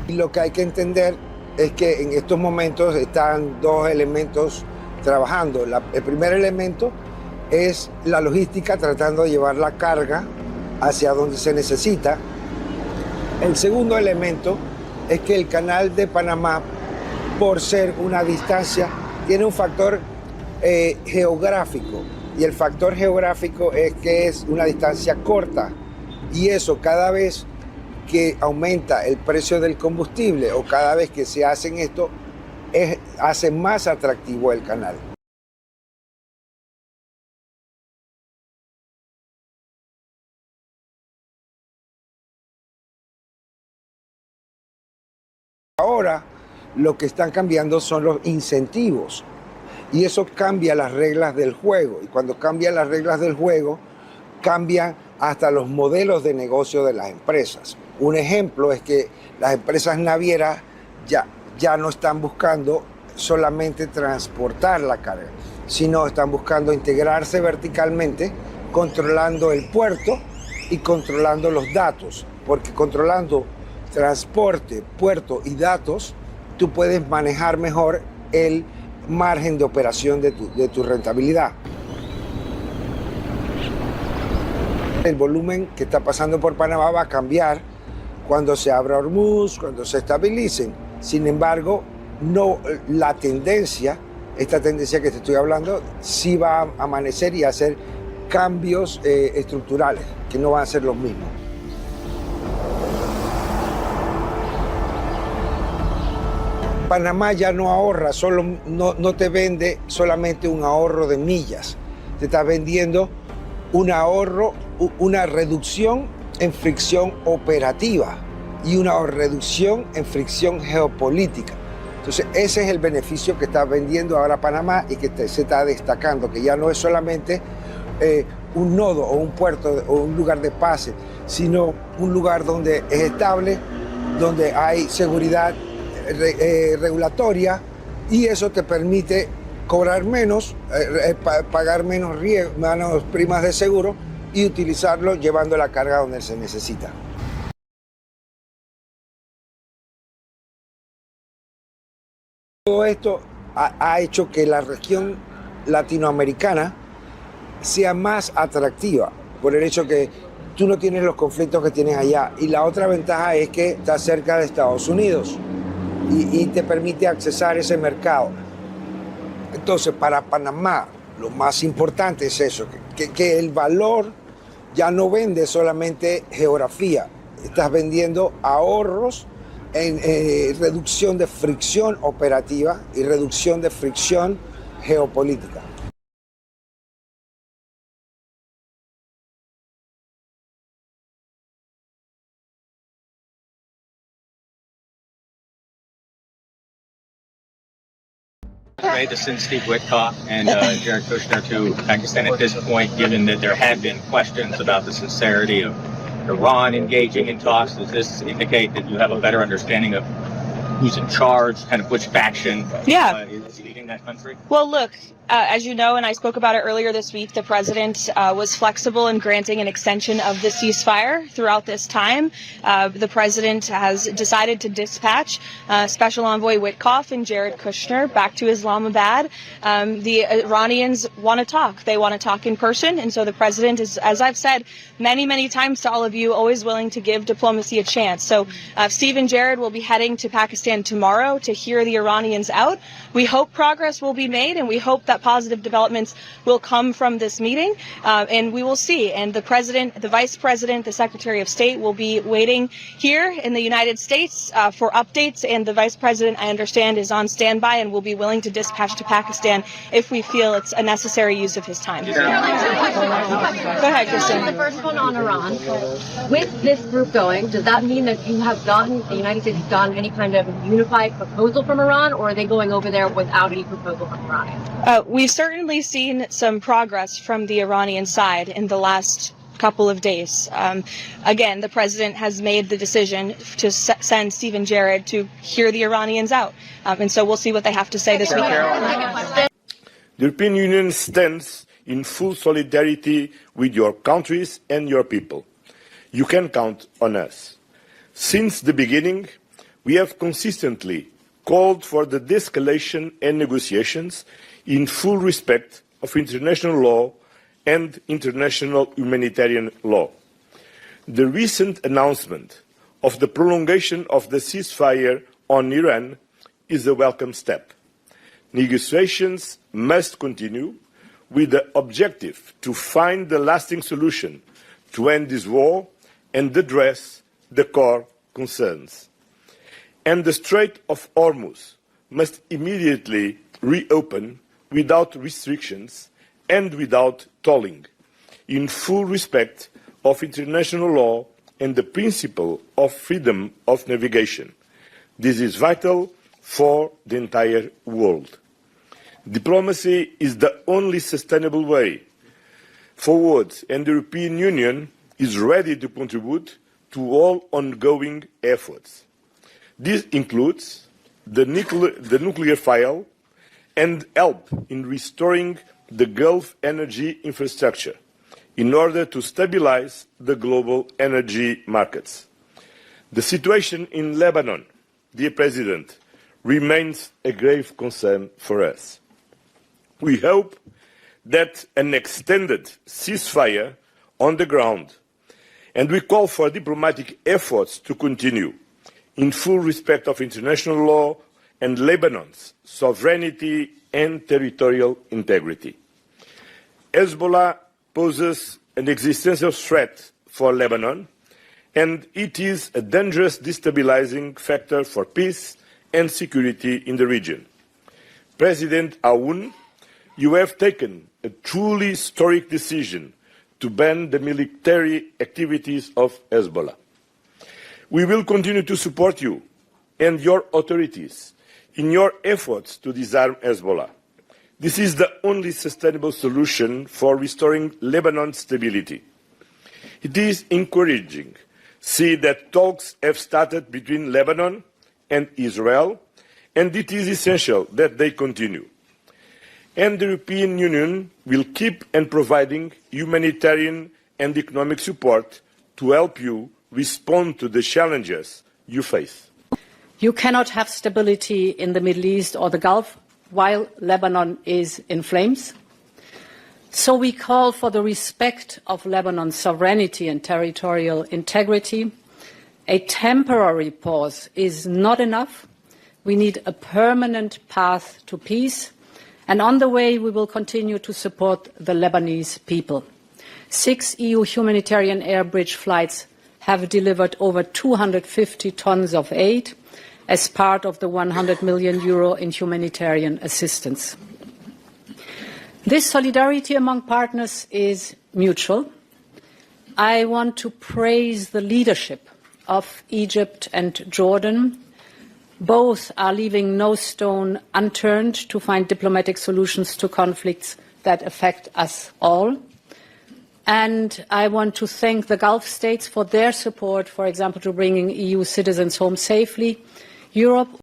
Y lo que hay que entender es que en estos momentos están dos elementos trabajando. El primer elemento es la logística, tratando de llevar la carga hacia donde se necesita. El segundo elemento es que el canal de Panamá, por ser una distancia, tiene un factor geográfico. Y el factor geográfico es que es una distancia corta. Y eso, cada vez que aumenta el precio del combustible o cada vez que se hacen esto, hace más atractivo el canal. Ahora lo que están cambiando son los incentivos y eso cambia las reglas del juego, y cuando cambian las reglas del juego cambian hasta los modelos de negocio de las empresas. Un ejemplo es que las empresas navieras ya no están buscando solamente transportar la carga, sino están buscando integrarse verticalmente, controlando el puerto y controlando los datos, porque controlando transporte, puerto y datos, tú puedes manejar mejor el margen de operación de tu rentabilidad. El volumen que está pasando por Panamá va a cambiar cuando se abra Hormuz, cuando se estabilicen. Sin embargo, no, la tendencia, esta tendencia que te estoy hablando, sí va a amanecer y a hacer cambios estructurales, que no van a ser los mismos. Panamá ya no ahorra, no te vende solamente un ahorro de millas, te está vendiendo un ahorro, una reducción en fricción operativa y una reducción en fricción geopolítica. Entonces ese es el beneficio que está vendiendo ahora Panamá y que se está destacando, que ya no es solamente un nodo o un puerto o un lugar de pase, sino un lugar donde es estable, donde hay seguridad regulatoria, y eso te permite cobrar menos, pagar menos primas de seguro y utilizarlo llevando la carga donde se necesita. Todo esto ha hecho que la región latinoamericana sea más atractiva por el hecho que tú no tienes los conflictos que tienes allá, y la otra ventaja es que estás cerca de Estados Unidos y te permite accesar ese mercado. Entonces, para Panamá, lo más importante es eso, que el valor ya no vende solamente geografía, estás vendiendo ahorros en reducción de fricción operativa y reducción de fricción geopolítica. The since Steve Witkoff and Jared Kushner to Pakistan at this point, given that there had been questions about the sincerity of Iran engaging in talks? Does this indicate that you have a better understanding of who's in charge, kind of which faction is leading that country? Well, look, as you know, and I spoke about it earlier this week, the president was flexible in granting an extension of the ceasefire throughout this time. The president has decided to dispatch Special Envoy Witkoff and Jared Kushner back to Islamabad. The Iranians want to talk. They want to talk in person. And so the president is, as I've said many, many times to all of you, always willing to give diplomacy a chance. So Steve and Jared will be heading to Pakistan tomorrow to hear the Iranians out. We hope progress will be made, and we hope that positive developments will come from this meeting, and we will see. And the president, the vice president, the secretary of state will be waiting here in the United States for updates, and the vice president, I understand, is on standby and will be willing to dispatch to Pakistan if we feel it's a necessary use of his time. Go ahead, Kristen. The first one on Iran. With this group going, does that mean that the United States has gotten any kind of unified proposal from Iran, or are they going over there without any proposal from Iran? We've certainly seen some progress from the Iranian side in the last couple of days. Again, the president has made the decision to send Steve and Jared to hear the Iranians out. And so we'll see what they have to say this weekend. The European Union stands in full solidarity with your countries and your people. You can count on us. Since the beginning, we have consistently called for the de-escalation and negotiations in full respect of international law and international humanitarian law. The recent announcement of the prolongation of the ceasefire on Iran is a welcome step. Negotiations must continue with the objective to find the lasting solution to end this war and address the core concerns. And the Strait of Hormuz must immediately reopen without restrictions and without tolling, in full respect of international law and the principle of freedom of navigation. This is vital for the entire world. Diplomacy is the only sustainable way forward, and the European Union is ready to contribute to all ongoing efforts. This includes the nuclear file and help in restoring the Gulf energy infrastructure in order to stabilize the global energy markets. The situation in Lebanon, dear President, remains a grave concern for us. We hope that an extended ceasefire on the ground, and we call for diplomatic efforts to continue in full respect of international law and Lebanon's sovereignty and territorial integrity. Hezbollah poses an existential threat for Lebanon, and it is a dangerous destabilizing factor for peace and security in the region. President Aoun, you have taken a truly historic decision to ban the military activities of Hezbollah. We will continue to support you and your authorities in your efforts to disarm Hezbollah. This is the only sustainable solution for restoring Lebanon's stability. It is encouraging to see that talks have started between Lebanon and Israel, and it is essential that they continue. And the European Union will keep on providing humanitarian and economic support to help you respond to the challenges you face. You cannot have stability in the Middle East or the Gulf while Lebanon is in flames. So we call for the respect of Lebanon's sovereignty and territorial integrity. A temporary pause is not enough. We need a permanent path to peace. And on the way, we will continue to support the Lebanese people. 6 EU humanitarian air bridge flights have delivered over 250 tons of aid as part of the €100 million in humanitarian assistance. This solidarity among partners is mutual. I want to praise the leadership of Egypt and Jordan. Both are leaving no stone unturned to find diplomatic solutions to conflicts that affect us all. And I want to thank the Gulf states for their support, for example, to bringing EU citizens home safely. Europe